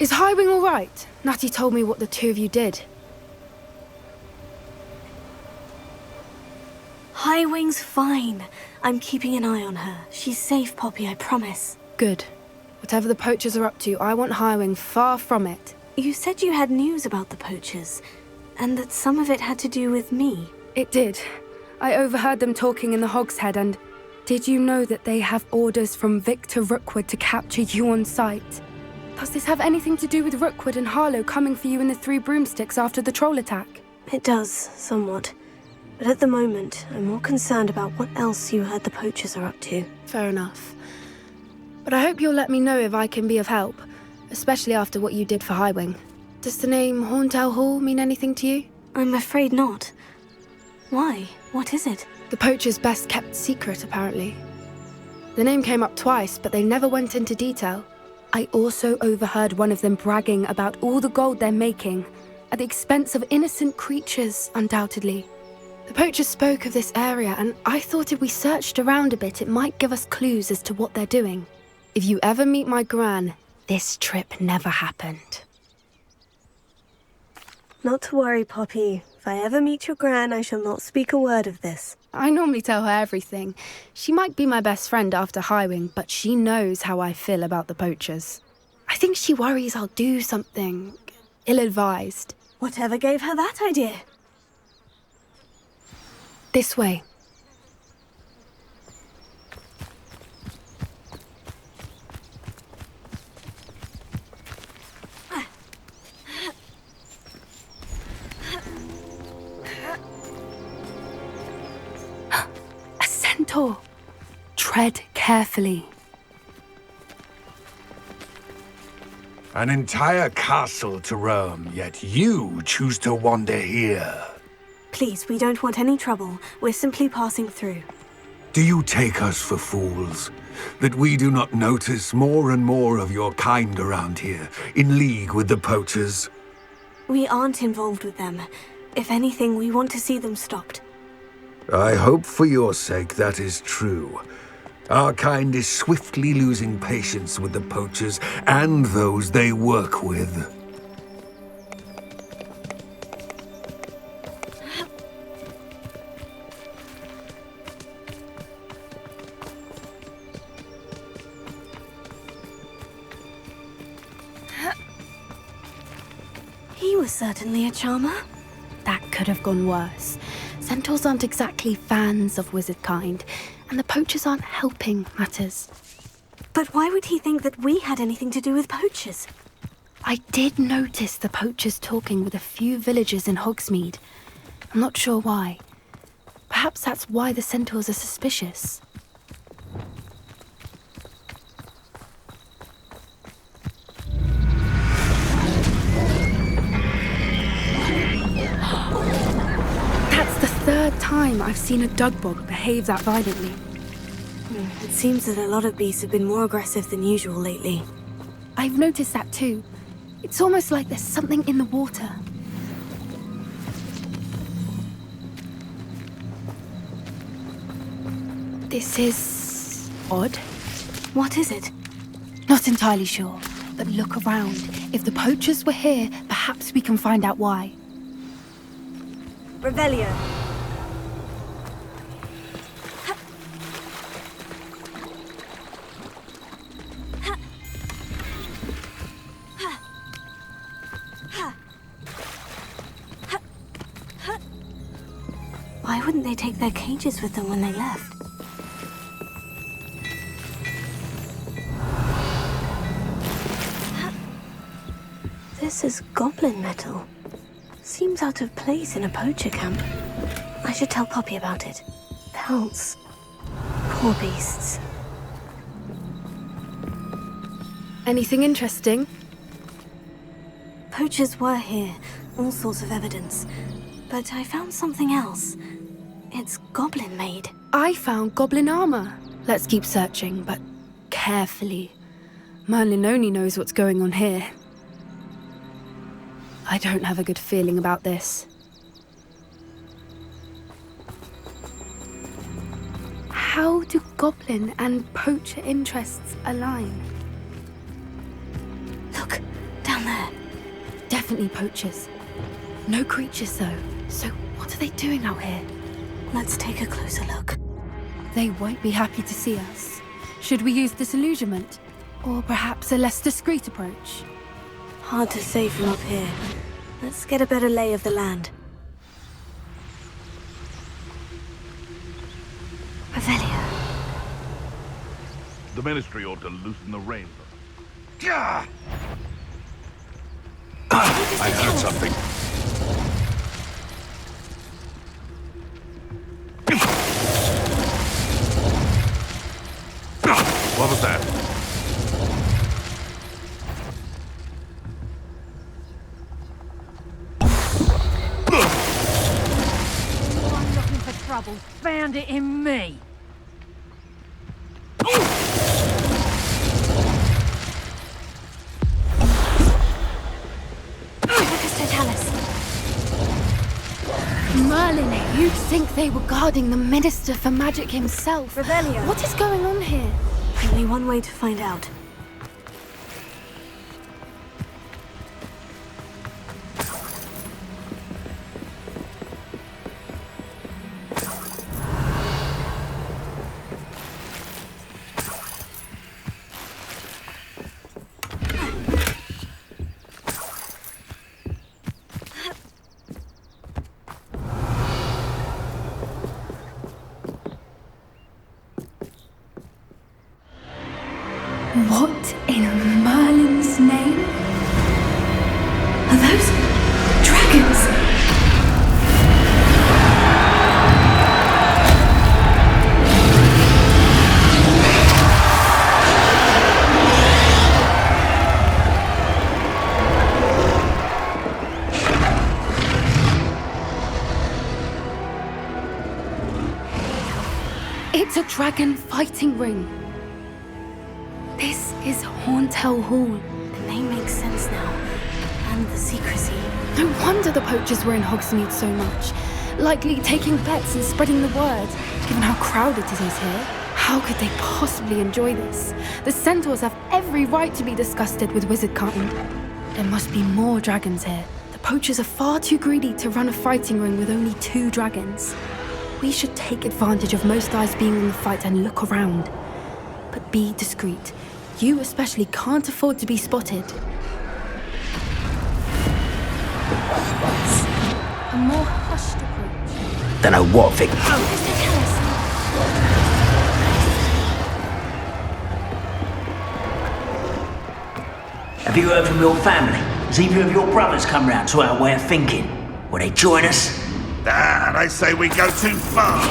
Is Highwing all right? Natty told me what the two of you did. Highwing's fine. I'm keeping an eye on her. She's safe, Poppy, I promise. Good. Whatever the poachers are up to, I want Highwing far from it. You said you had news about the poachers, and that some of it had to do with me. It did. I overheard them talking in the Hogshead, and did you know that they have orders from Victor Rookwood to capture you on sight? Does this have anything to do with Rookwood and Harlow coming for you in the Three Broomsticks after the troll attack? It does, somewhat. But at the moment, I'm more concerned about what else you heard the poachers are up to. Fair enough. But I hope you'll let me know if I can be of help, especially after what you did for Highwing. Does the name Horntail Hall mean anything to you? I'm afraid not. Why? What is it? The poachers' best-kept secret, apparently. The name came up twice, but they never went into detail. I also overheard one of them bragging about all the gold they're making, at the expense of innocent creatures, undoubtedly. The poachers spoke of this area, and I thought if we searched around a bit, it might give us clues as to what they're doing. If you ever meet my gran, this trip never happened. Not to worry, Poppy. If I ever meet your gran, I shall not speak a word of this. I normally tell her everything. She might be my best friend after Highwing, but she knows how I feel about the poachers. I think she worries I'll do something ill-advised. Whatever gave her that idea? This way. A centaur. Tread carefully. An entire castle to roam, yet you choose to wander here. Please, we don't want any trouble. We're simply passing through. Do you take us for fools? That we do not notice more and more of your kind around here, in league with the poachers? We aren't involved with them. If anything, we want to see them stopped. I hope for your sake that is true. Our kind is swiftly losing patience with the poachers and those they work with. He was certainly a charmer. That could have gone worse. Centaurs aren't exactly fans of wizard kind, and the poachers aren't helping matters. But why would he think that we had anything to do with poachers? I did notice the poachers talking with a few villagers in Hogsmeade. I'm not sure why. Perhaps that's why the centaurs are suspicious. That's the third time I've seen a dugbog behave that violently. It seems that a lot of beasts have been more aggressive than usual lately. I've noticed that too. It's almost like there's something in the water. This is odd. What is it? Not entirely sure, but look around. If the poachers were here, perhaps we can find out why. Revelio. Why wouldn't they take their cages with them when they left? This is goblin metal. Seems out of place in a poacher camp. I should tell Poppy about it. Pelts. Poor beasts. Anything interesting? Poachers were here. All sorts of evidence. But I found something else. It's goblin-made. I found goblin armor. Let's keep searching, but carefully. Merlin only knows what's going on here. I don't have a good feeling about this. How do goblin and poacher interests align? Look, down definitely poachers. No creatures, though. So what are they doing out here? Let's take a closer look. They won't be happy to see us. Should we use disillusionment? Or perhaps a less discreet approach? Hard to say from up here. Let's get a better lay of the land. Revelio. The Ministry ought to loosen the reins. Yeah. I heard something. What was that? Anyone looking for trouble found it in me. Merlin, you'd think they were guarding the Minister for Magic himself. Revelio. What is going on here? Only one way to find out. What in Merlin's name? Are those dragons? It's a dragon fighting ring. This is Horntail Hall. The name makes sense now. And the secrecy. No wonder the poachers were in Hogsmeade so much. Likely taking bets and spreading the word, given how crowded it is here. How could they possibly enjoy this? The centaurs have every right to be disgusted with wizard kind. There must be more dragons here. The poachers are far too greedy to run a fighting ring with only 2 dragons. We should take advantage of most eyes being on the fight and look around. But be discreet. You especially can't afford to be spotted. A more hushed approach. Don't know what, Vic. Have you heard from your family? Has either of your brothers come round to our way of thinking? Will they join us? Ah, they say we go too far.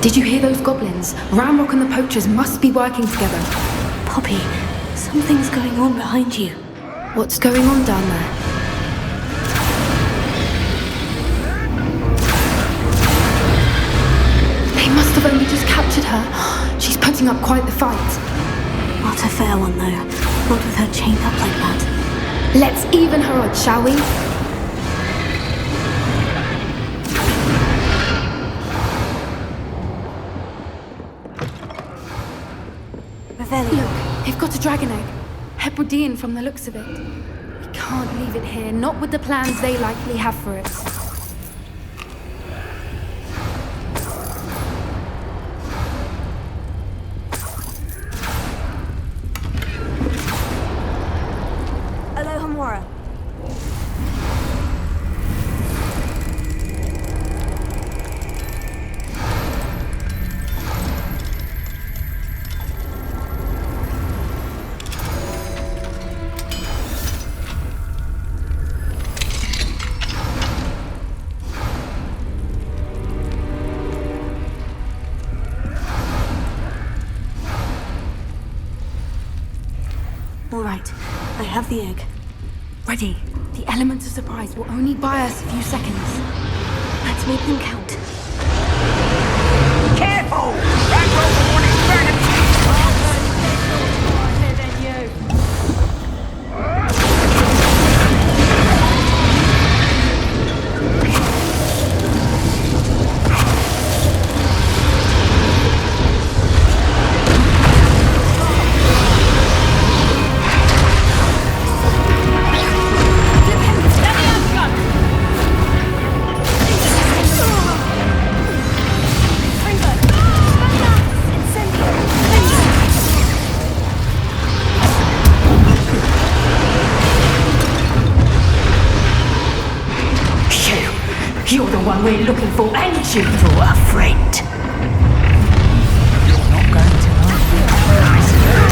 Did you hear those goblins? Ramrock and the poachers must be working together. Poppy, something's going on behind you. What's going on down there? They must have only just captured her. She's putting up quite the fight. Not a fair one, though. Not with her chained up like that. Let's even her odds, shall we? Look, they've got a dragon egg. Hebridean from the looks of it. We can't leave it here, not with the plans they likely have for it. Alohomora. All right, I have the egg. Ready. The element of surprise will only buy us a few seconds. Let's make them count. Careful! That rope warning's burning! Harder than you. You're the one we're looking for, and you for a friend. You're not going to I see you.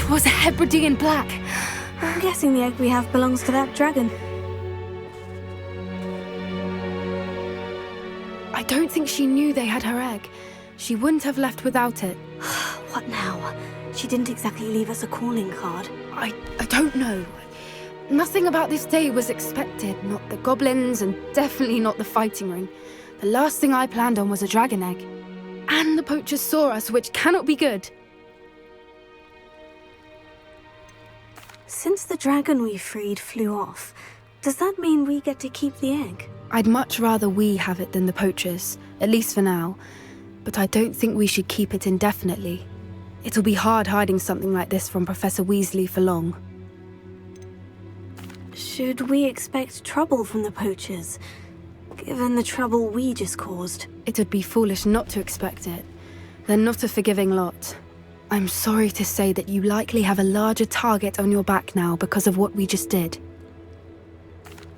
Was a Hebridean black. I'm guessing the egg we have belongs to that dragon. I don't think she knew they had her egg. She wouldn't have left without it. What now? She didn't exactly leave us a calling card. I don't know. Nothing about this day was expected. Not the goblins, and definitely not the fighting ring. The last thing I planned on was a dragon egg. And the poachers saw us, which cannot be good. Since the dragon we freed flew off, does that mean we get to keep the egg? I'd much rather we have it than the poachers, at least for now. But I don't think we should keep it indefinitely. It'll be hard hiding something like this from Professor Weasley for long. Should we expect trouble from the poachers, given the trouble we just caused? It'd be foolish not to expect it. They're not a forgiving lot. I'm sorry to say that you likely have a larger target on your back now because of what we just did.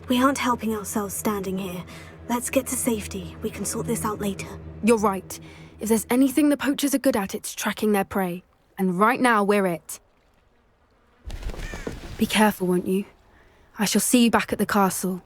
We aren't helping ourselves standing here. Let's get to safety. We can sort this out later. You're right. If there's anything the poachers are good at, it's tracking their prey. And right now, we're it. Be careful, won't you? I shall see you back at the castle.